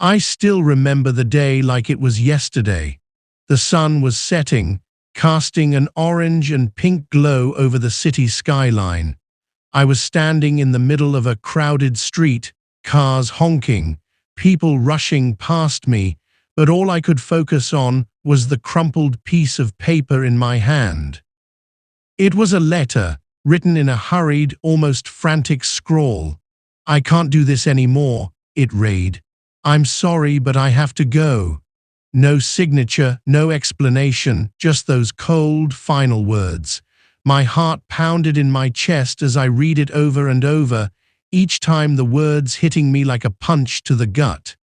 I still remember the day like it was yesterday. The sun was setting, casting an orange and pink glow over the city skyline. I was standing in the middle of a crowded street, cars honking, people rushing past me, but all I could focus on was the crumpled piece of paper in my hand. It was a letter, written in a hurried, almost frantic scrawl. "I can't do this anymore," it read. "I'm sorry, but I have to go." No signature, no explanation, just those cold, final words. My heart pounded in my chest as I read it over and over, each time the words hitting me like a punch to the gut.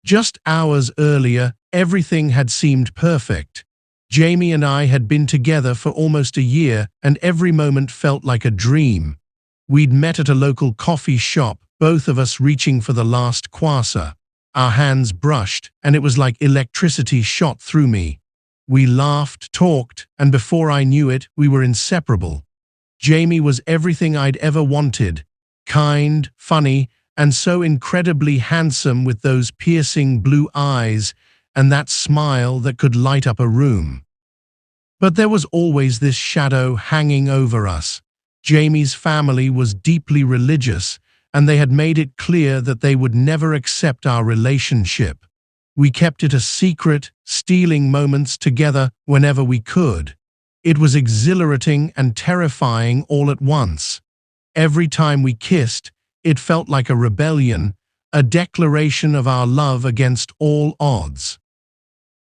Just hours earlier, everything had seemed perfect. Jamie and I had been together for almost a year, and every moment felt like a dream. We'd met at a local coffee shop, both of us reaching for the last croissant. Our hands brushed, and it was like electricity shot through me. We laughed, talked, and before I knew it, we were inseparable. Jamie was everything I'd ever wanted. Kind, funny, and so incredibly handsome, with those piercing blue eyes and that smile that could light up a room. But there was always this shadow hanging over us. Jamie's family was deeply religious, and they had made it clear that they would never accept our relationship. We kept it a secret, stealing moments together whenever we could. It was exhilarating and terrifying all at once. Every time we kissed, it felt like a rebellion, a declaration of our love against all odds.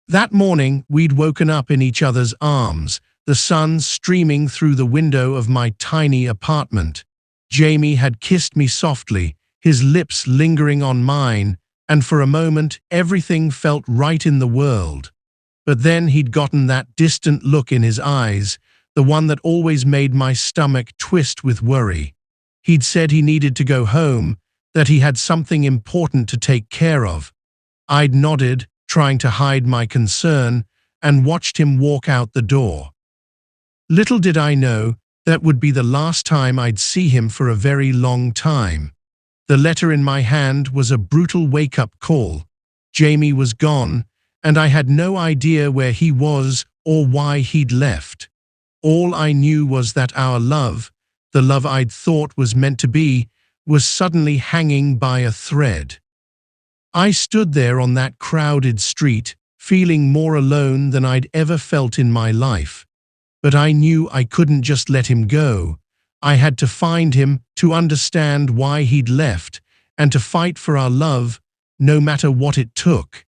That morning, we'd woken up in each other's arms, the sun streaming through the window of my tiny apartment. Jamie had kissed me softly, his lips lingering on mine, and for a moment, everything felt right in the world. But then he'd gotten that distant look in his eyes, the one that always made my stomach twist with worry. He'd said he needed to go home, that he had something important to take care of. I'd nodded, trying to hide my concern, and watched him walk out the door. Little did I know that would be the last time I'd see him for a very long time. The letter in my hand was a brutal wake-up call. Jamie was gone, and I had no idea where he was or why he'd left. All I knew was that our love, the love I'd thought was meant to be, was suddenly hanging by a thread. I stood there on that crowded street, feeling more alone than I'd ever felt in my life. But I knew I couldn't just let him go. I had to find him, to understand why he'd left, and to fight for our love, no matter what it took.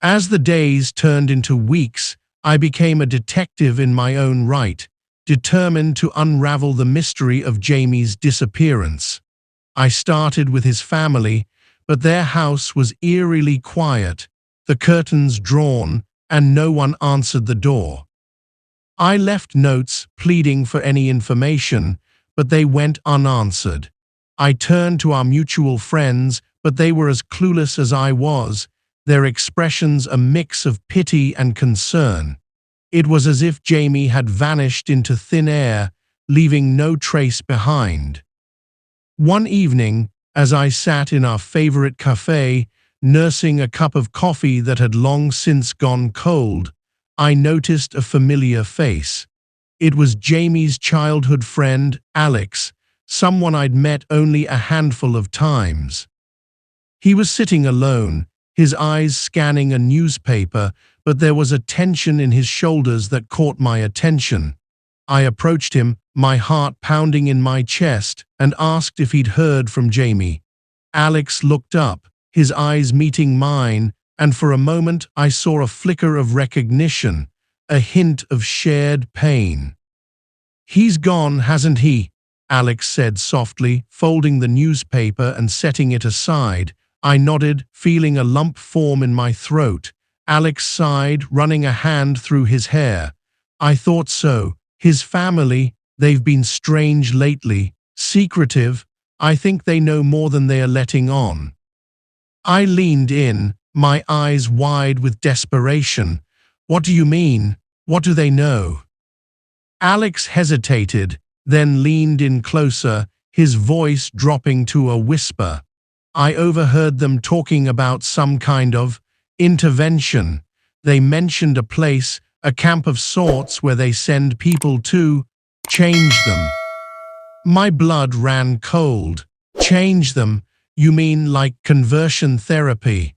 As the days turned into weeks, I became a detective in my own right, determined to unravel the mystery of Jamie's disappearance. I started with his family, but their house was eerily quiet, the curtains drawn, and no one answered the door. I left notes pleading for any information, but they went unanswered. I turned to our mutual friends, but they were as clueless as I was, their expressions a mix of pity and concern. It was as if Jamie had vanished into thin air, leaving no trace behind. One evening, as I sat in our favorite cafe, nursing a cup of coffee that had long since gone cold, I noticed a familiar face. It was Jamie's childhood friend, Alex, someone I'd met only a handful of times. He was sitting alone, his eyes scanning a newspaper, but there was a tension in his shoulders that caught my attention. I approached him, my heart pounding in my chest, and asked if he'd heard from Jamie. Alex looked up, his eyes meeting mine, and for a moment I saw a flicker of recognition, a hint of shared pain. "He's gone, hasn't he?" Alex said softly, folding the newspaper and setting it aside. I nodded, feeling a lump form in my throat. Alex sighed, running a hand through his hair. "I thought so. His family, they've been strange lately, secretive. I think they know more than they are letting on." I leaned in, my eyes wide with desperation. "What do you mean? What do they know?" Alex hesitated, then leaned in closer, his voice dropping to a whisper. I overheard them talking about some kind of intervention. They mentioned a place, a camp of sorts where they send people to change them. My blood ran cold. Change them? You mean like conversion therapy?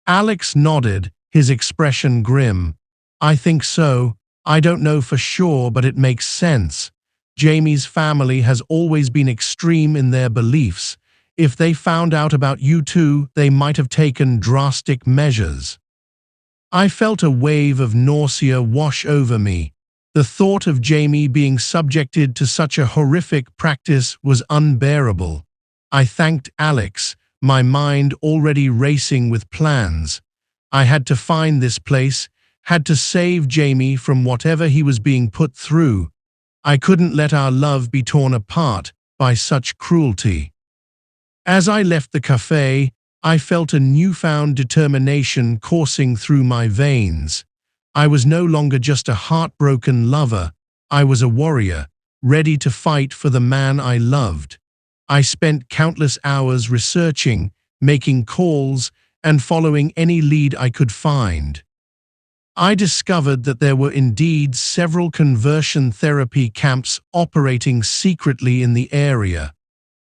Alex nodded, his expression grim. I think so. I don't know for sure, but it makes sense. Jamie's family has always been extreme in their beliefs. If they found out about you two, they might have taken drastic measures. I felt a wave of nausea wash over me. The thought of Jamie being subjected to such a horrific practice was unbearable. I thanked Alex, my mind already racing with plans. I had to find this place, had to save Jamie from whatever he was being put through. I couldn't let our love be torn apart by such cruelty. As I left the cafe, I felt a newfound determination coursing through my veins. I was no longer just a heartbroken lover. I was a warrior, ready to fight for the man I loved. I spent countless hours researching, making calls, and following any lead I could find. I discovered that there were indeed several conversion therapy camps operating secretly in the area.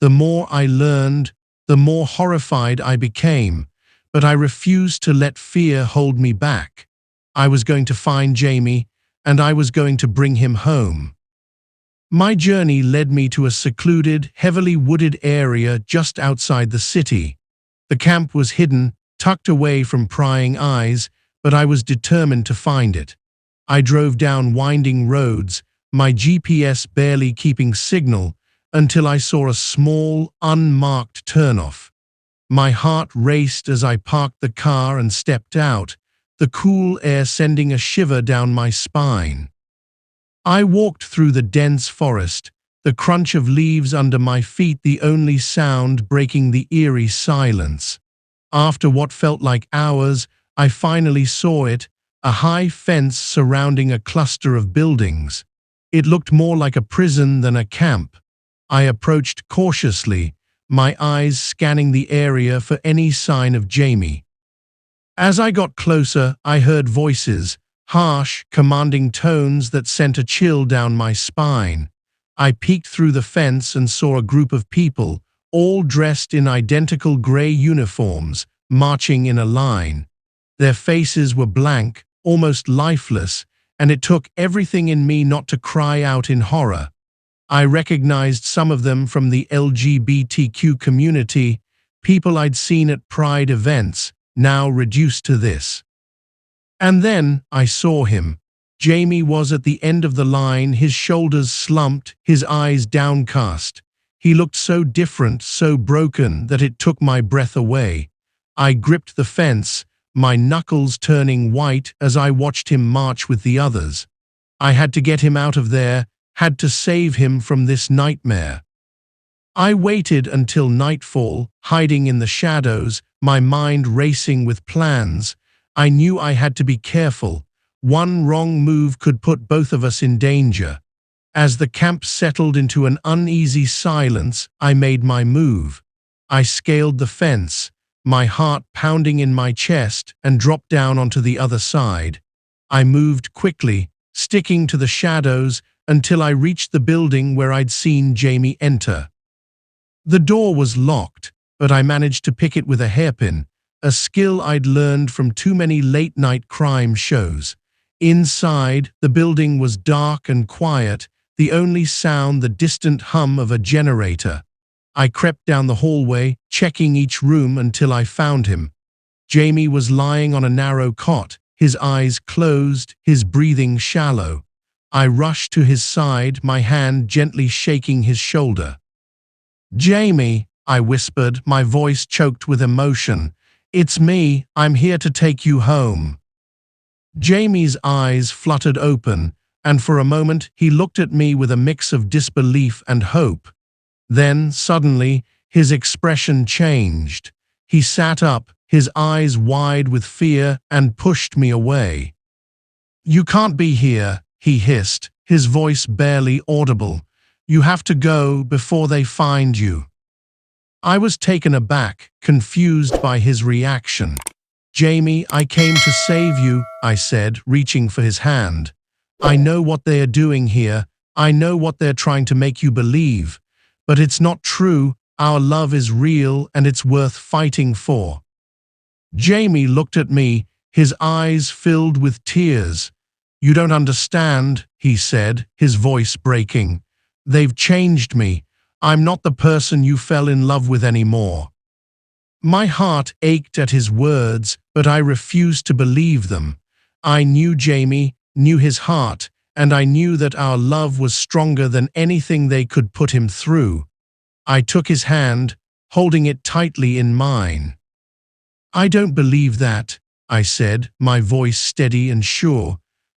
The more I learned, the more horrified I became, but I refused to let fear hold me back. I was going to find Jamie, and I was going to bring him home. My journey led me to a secluded, heavily wooded area just outside the city. The camp was hidden, tucked away from prying eyes, but I was determined to find it. I drove down winding roads, my GPS barely keeping signal, until I saw a small, unmarked turnoff. My heart raced as I parked the car and stepped out, the cool air sending a shiver down my spine. I walked through the dense forest, the crunch of leaves under my feet the only sound breaking the eerie silence. After what felt like hours, I finally saw it, a high fence surrounding a cluster of buildings. It looked more like a prison than a camp. I approached cautiously, my eyes scanning the area for any sign of Jamie. As I got closer, I heard voices, harsh, commanding tones that sent a chill down my spine. I peeked through the fence and saw a group of people, all dressed in identical gray uniforms, marching in a line. Their faces were blank, almost lifeless, and it took everything in me not to cry out in horror. I recognized some of them from the LGBTQ community, people I'd seen at Pride events, now reduced to this. And then I saw him. Jamie was at the end of the line, his shoulders slumped, his eyes downcast. He looked so different, so broken, that it took my breath away. I gripped the fence, my knuckles turning white as I watched him march with the others. I had to get him out of there, had to save him from this nightmare. I waited until nightfall, hiding in the shadows, my mind racing with plans. I knew I had to be careful. One wrong move could put both of us in danger. As the camp settled into an uneasy silence, I made my move. I scaled the fence, my heart pounding in my chest, and dropped down onto the other side. I moved quickly, sticking to the shadows, until I reached the building where I'd seen Jamie enter. The door was locked, but I managed to pick it with a hairpin, a skill I'd learned from too many late-night crime shows. Inside, the building was dark and quiet, the only sound the distant hum of a generator. I crept down the hallway, checking each room until I found him. Jamie was lying on a narrow cot, his eyes closed, his breathing shallow. I rushed to his side, my hand gently shaking his shoulder. "Jamie," I whispered, my voice choked with emotion. "It's me, I'm here to take you home." Jamie's eyes fluttered open, and for a moment he looked at me with a mix of disbelief and hope. Then, suddenly, his expression changed. He sat up, his eyes wide with fear, and pushed me away. "You can't be here," he hissed, his voice barely audible. "You have to go before they find you." I was taken aback, confused by his reaction. "Jamie, I came to save you," I said, reaching for his hand. "I know what they are doing here. I know what they're trying to make you believe. But it's not true. Our love is real and it's worth fighting for." Jamie looked at me, his eyes filled with tears. "You don't understand," he said, his voice breaking. "They've changed me. I'm not the person you fell in love with anymore." My heart ached at his words, but I refused to believe them. I knew Jamie, knew his heart, and I knew that our love was stronger than anything they could put him through. I took his hand, holding it tightly in mine. "I don't believe that," I said, my voice steady and sure.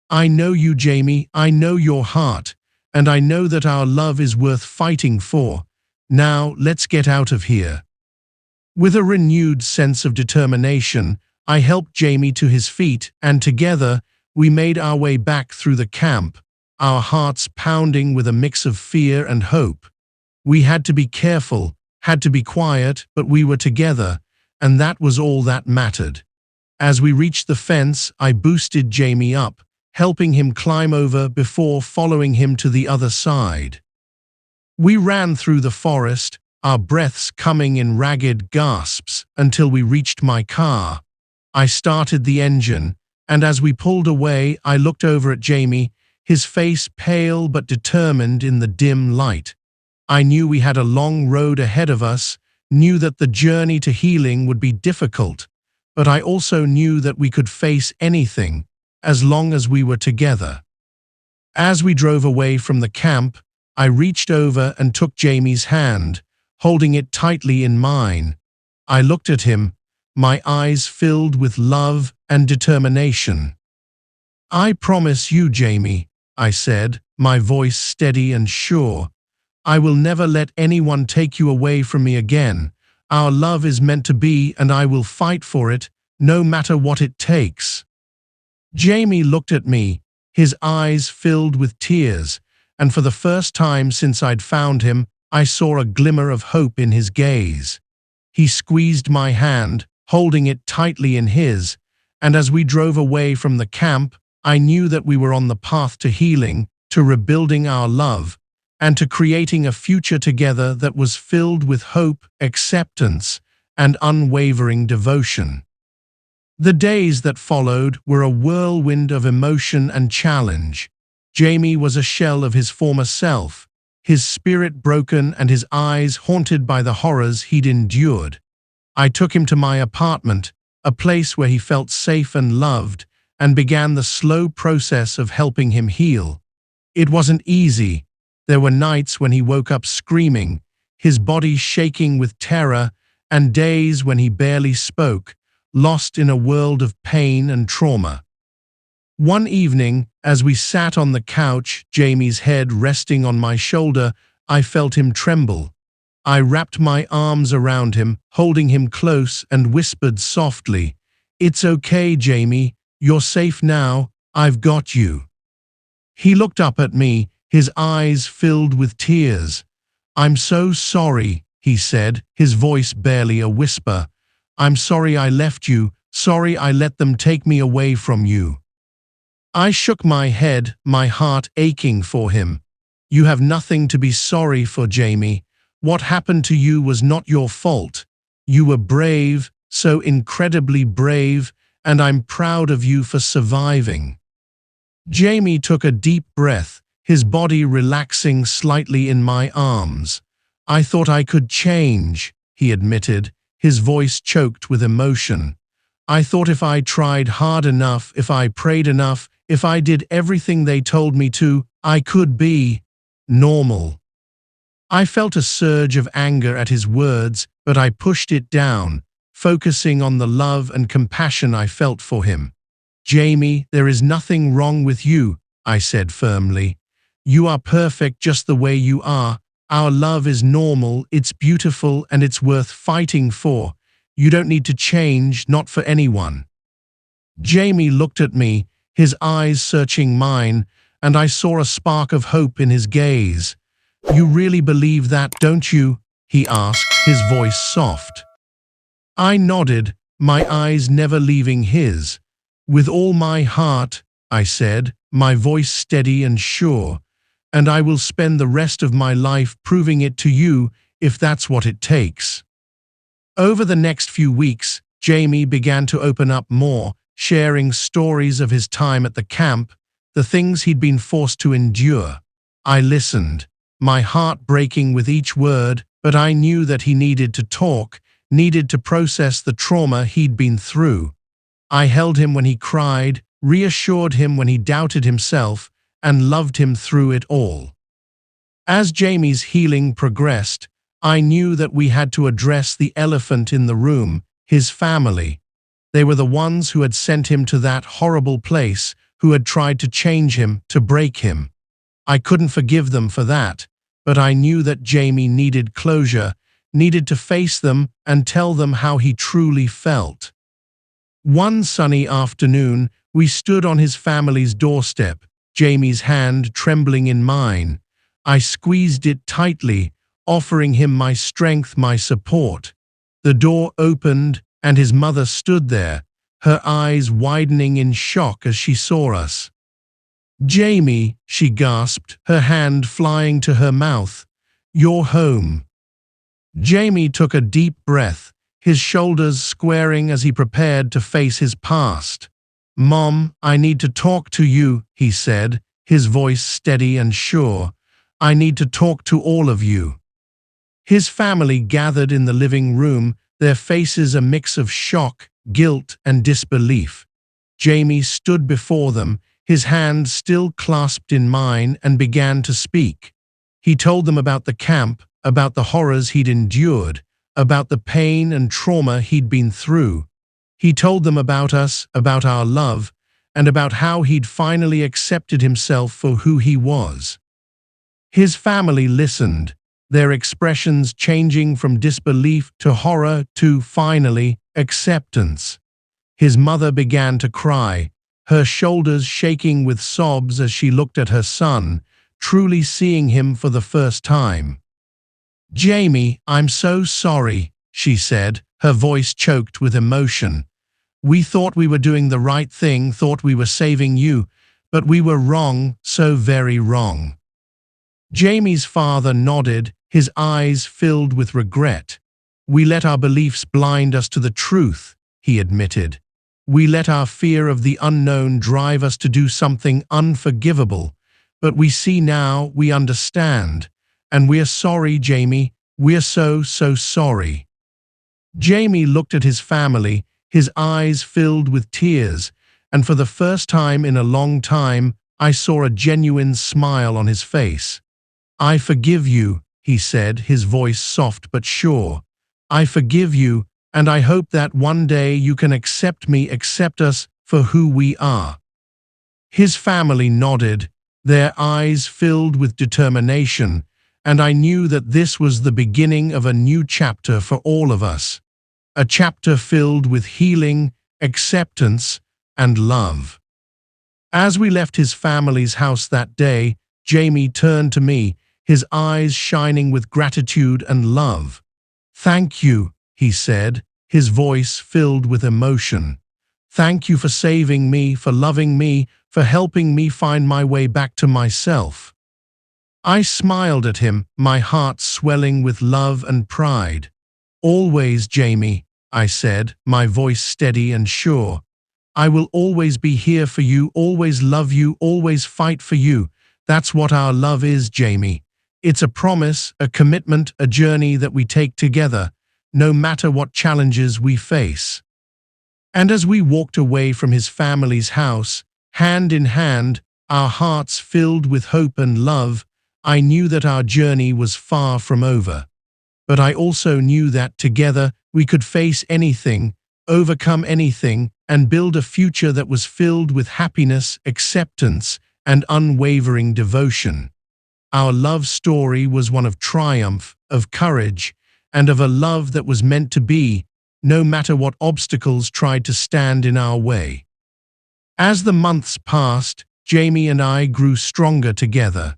"I know you, Jamie, I know your heart, and I know that our love is worth fighting for. Now, let's get out of here." With a renewed sense of determination, I helped Jamie to his feet, and together, we made our way back through the camp, our hearts pounding with a mix of fear and hope. We had to be careful, had to be quiet, but we were together, and that was all that mattered. As we reached the fence, I boosted Jamie up, helping him climb over before following him to the other side. We ran through the forest, our breaths coming in ragged gasps, until we reached my car. I started the engine, and as we pulled away, I looked over at Jamie, his face pale but determined in the dim light. I knew we had a long road ahead of us, knew that the journey to healing would be difficult, but I also knew that we could face anything, as long as we were together. As we drove away from the camp, I reached over and took Jamie's hand, holding it tightly in mine. I looked at him, my eyes filled with love and determination. "I promise you, Jamie," I said, my voice steady and sure, "I will never let anyone take you away from me again. Our love is meant to be, and I will fight for it, no matter what it takes." Jamie looked at me, his eyes filled with tears, and for the first time since I'd found him, I saw a glimmer of hope in his gaze. He squeezed my hand, holding it tightly in his, and as we drove away from the camp, I knew that we were on the path to healing, to rebuilding our love, and to creating a future together that was filled with hope, acceptance, and unwavering devotion. The days that followed were a whirlwind of emotion and challenge. Jamie was a shell of his former self, his spirit broken and his eyes haunted by the horrors he'd endured. I took him to my apartment, a place where he felt safe and loved, and began the slow process of helping him heal. It wasn't easy. There were nights when he woke up screaming, his body shaking with terror, and days when he barely spoke, lost in a world of pain and trauma. One evening, as we sat on the couch, Jamie's head resting on my shoulder, I felt him tremble. I wrapped my arms around him, holding him close, and whispered softly, "It's okay, Jamie. You're safe now. I've got you." He looked up at me, his eyes filled with tears. "I'm so sorry," he said, his voice barely a whisper. "I'm sorry I left you. Sorry I let them take me away from you." I shook my head, my heart aching for him. "You have nothing to be sorry for, Jamie. What happened to you was not your fault. You were brave, so incredibly brave, and I'm proud of you for surviving." Jamie took a deep breath, his body relaxing slightly in my arms. "I thought I could change," he admitted, his voice choked with emotion. "I thought if I tried hard enough, if I prayed enough, if I did everything they told me to, I could be normal." I felt a surge of anger at his words, but I pushed it down, focusing on the love and compassion I felt for him. "Jamie, there is nothing wrong with you," I said firmly. "You are perfect just the way you are. Our love is normal, it's beautiful, and it's worth fighting for. You don't need to change, not for anyone." Jamie looked at me, his eyes searching mine, and I saw a spark of hope in his gaze. "You really believe that, don't you?" he asked, his voice soft. I nodded, my eyes never leaving his. With all my heart, I said, my voice steady and sure, and I will spend the rest of my life proving it to you if that's what it takes. Over the next few weeks, Jamie began to open up more, sharing stories of his time at the camp, the things he'd been forced to endure. I listened, my heart breaking with each word, but I knew that he needed to talk, needed to process the trauma he'd been through. I held him when he cried, reassured him when he doubted himself, and loved him through it all. As Jamie's healing progressed, I knew that we had to address the elephant in the room, his family. They were the ones who had sent him to that horrible place, who had tried to change him, to break him. I couldn't forgive them for that, but I knew that Jamie needed closure, needed to face them and tell them how he truly felt. One sunny afternoon, we stood on his family's doorstep, Jamie's hand trembling in mine. I squeezed it tightly, offering him my strength, my support. The door opened, and his mother stood there, her eyes widening in shock as she saw us. "Jamie," she gasped, her hand flying to her mouth, "you're home." Jamie took a deep breath, his shoulders squaring as he prepared to face his past. "Mom, I need to talk to you," he said, his voice steady and sure. "I need to talk to all of you." His family gathered in the living room, their faces a mix of shock, guilt, and disbelief. Jamie stood before them, his hand still clasped in mine, and began to speak. He told them about the camp, about the horrors he'd endured, about the pain and trauma he'd been through. He told them about us, about our love, and about how he'd finally accepted himself for who he was. His family listened, their expressions changing from disbelief to horror to, finally, acceptance. His mother began to cry, her shoulders shaking with sobs as she looked at her son, truly seeing him for the first time. "Jamie, I'm so sorry," she said, her voice choked with emotion. "We thought we were doing the right thing, thought we were saving you, but we were wrong, so very wrong." Jamie's father nodded, his eyes filled with regret. "We let our beliefs blind us to the truth," he admitted. "We let our fear of the unknown drive us to do something unforgivable. But we see now, we understand. And we're sorry, Jamie. We're so sorry." Jamie looked at his family, his eyes filled with tears, and for the first time in a long time, I saw a genuine smile on his face. "I forgive you," he said, his voice soft but sure. "I forgive you, and I hope that one day you can accept me, accept us for who we are." His family nodded, their eyes filled with determination, and I knew that this was the beginning of a new chapter for all of us. A chapter filled with healing, acceptance, and love. As we left his family's house that day, Jamie turned to me, his eyes shining with gratitude and love. "Thank you," he said, his voice filled with emotion. "Thank you for saving me, for loving me, for helping me find my way back to myself." I smiled at him, my heart swelling with love and pride. "Always, Jamie," I said, my voice steady and sure. "I will always be here for you, always love you, always fight for you. That's what our love is, Jamie. It's a promise, a commitment, a journey that we take together, no matter what challenges we face." And as we walked away from his family's house, hand in hand, our hearts filled with hope and love, I knew that our journey was far from over. But I also knew that together we could face anything, overcome anything, and build a future that was filled with happiness, acceptance, and unwavering devotion. Our love story was one of triumph, of courage, and of a love that was meant to be, no matter what obstacles tried to stand in our way. As the months passed, Jamie and I grew stronger together.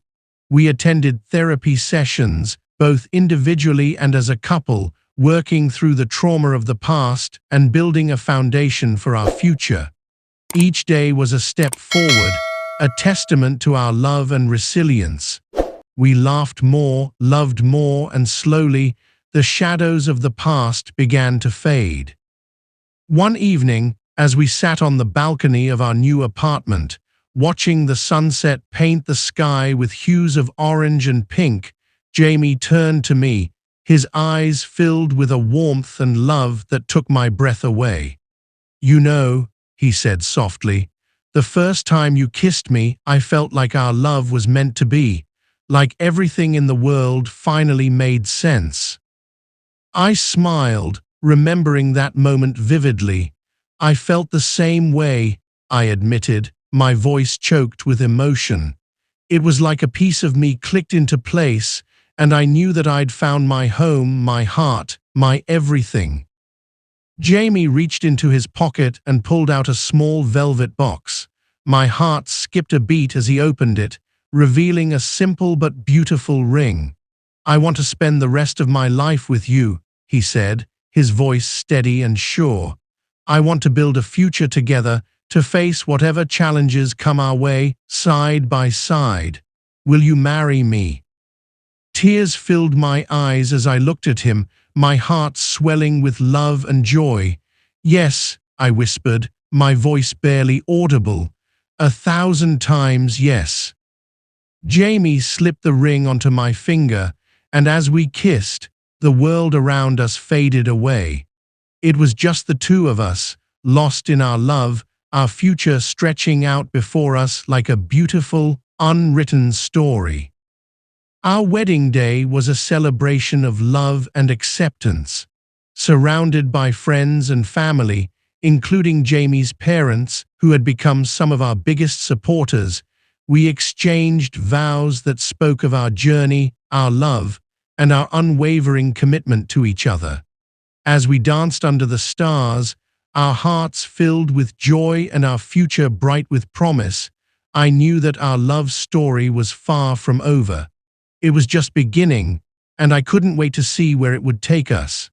We attended therapy sessions, both individually and as a couple, working through the trauma of the past and building a foundation for our future. Each day was a step forward, a testament to our love and resilience. We laughed more, loved more, and slowly, the shadows of the past began to fade. One evening, as we sat on the balcony of our new apartment, watching the sunset paint the sky with hues of orange and pink, Jamie turned to me, his eyes filled with a warmth and love that took my breath away. "You know," he said softly, "the first time you kissed me, I felt like our love was meant to be, like everything in the world finally made sense." I smiled, remembering that moment vividly. "I felt the same way," I admitted, my voice choked with emotion. It was like a piece of me clicked into place, and I knew that I'd found my home, my heart, my everything. Jamie reached into his pocket and pulled out a small velvet box. My heart skipped a beat as he opened it, revealing a simple but beautiful ring. "I want to spend the rest of my life with you," he said, his voice steady and sure. "I want to build a future together, to face whatever challenges come our way, side by side. Will you marry me?" Tears filled my eyes as I looked at him, my heart swelling with love and joy. "Yes," I whispered, my voice barely audible. 1,000 times yes." Jamie slipped the ring onto my finger, and as we kissed, the world around us faded away. It was just the two of us, lost in our love, our future stretching out before us like a beautiful, unwritten story. Our wedding day was a celebration of love and acceptance. Surrounded by friends and family, including Jamie's parents, who had become some of our biggest supporters, we exchanged vows that spoke of our journey, our love, and our unwavering commitment to each other. As we danced under the stars, our hearts filled with joy and our future bright with promise, I knew that our love story was far from over. It was just beginning, and I couldn't wait to see where it would take us.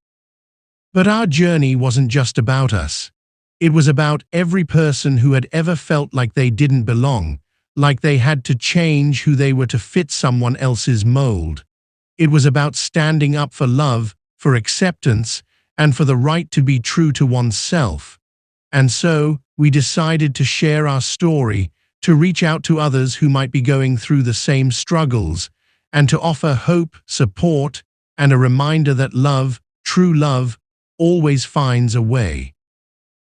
But our journey wasn't just about us. It was about every person who had ever felt like they didn't belong, like they had to change who they were to fit someone else's mold. It was about standing up for love, for acceptance, and for the right to be true to oneself. And so, we decided to share our story, to reach out to others who might be going through the same struggles, and to offer hope, support, and a reminder that love, true love, always finds a way.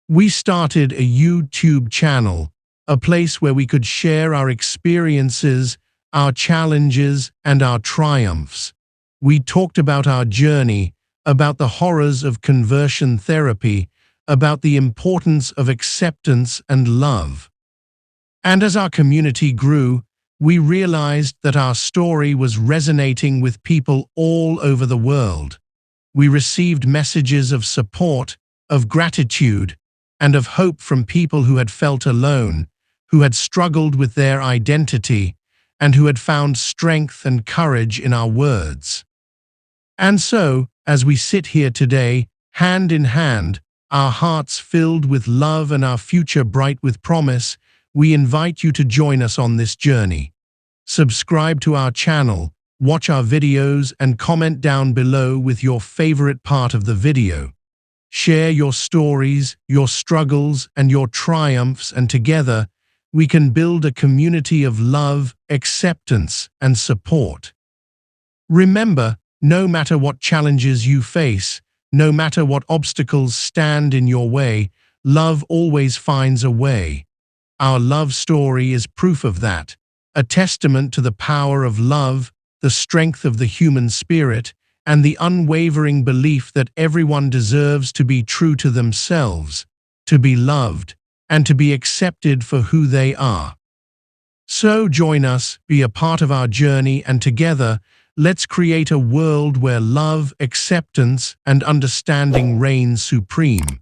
We started a YouTube channel, a place where we could share our experiences, our challenges, and our triumphs. We talked about our journey, about the horrors of conversion therapy, about the importance of acceptance and love. And as our community grew, we realized that our story was resonating with people all over the world. We received messages of support, of gratitude, and of hope from people who had felt alone, who had struggled with their identity, and who had found strength and courage in our words. And so, as we sit here today, hand in hand, our hearts filled with love and our future bright with promise, we invite you to join us on this journey. Subscribe to our channel, watch our videos, and comment down below with your favorite part of the video. Share your stories, your struggles, and your triumphs, and together, we can build a community of love, acceptance, and support. Remember, no matter what challenges you face, no matter what obstacles stand in your way, love always finds a way. Our love story is proof of that, a testament to the power of love, the strength of the human spirit, and the unwavering belief that everyone deserves to be true to themselves, to be loved, and to be accepted for who they are. So join us, be a part of our journey, and together, let's create a world where love, acceptance, and understanding reign supreme.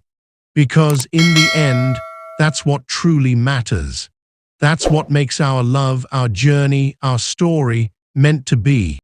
Because in the end, that's what truly matters. That's what makes our love, our journey, our story meant to be.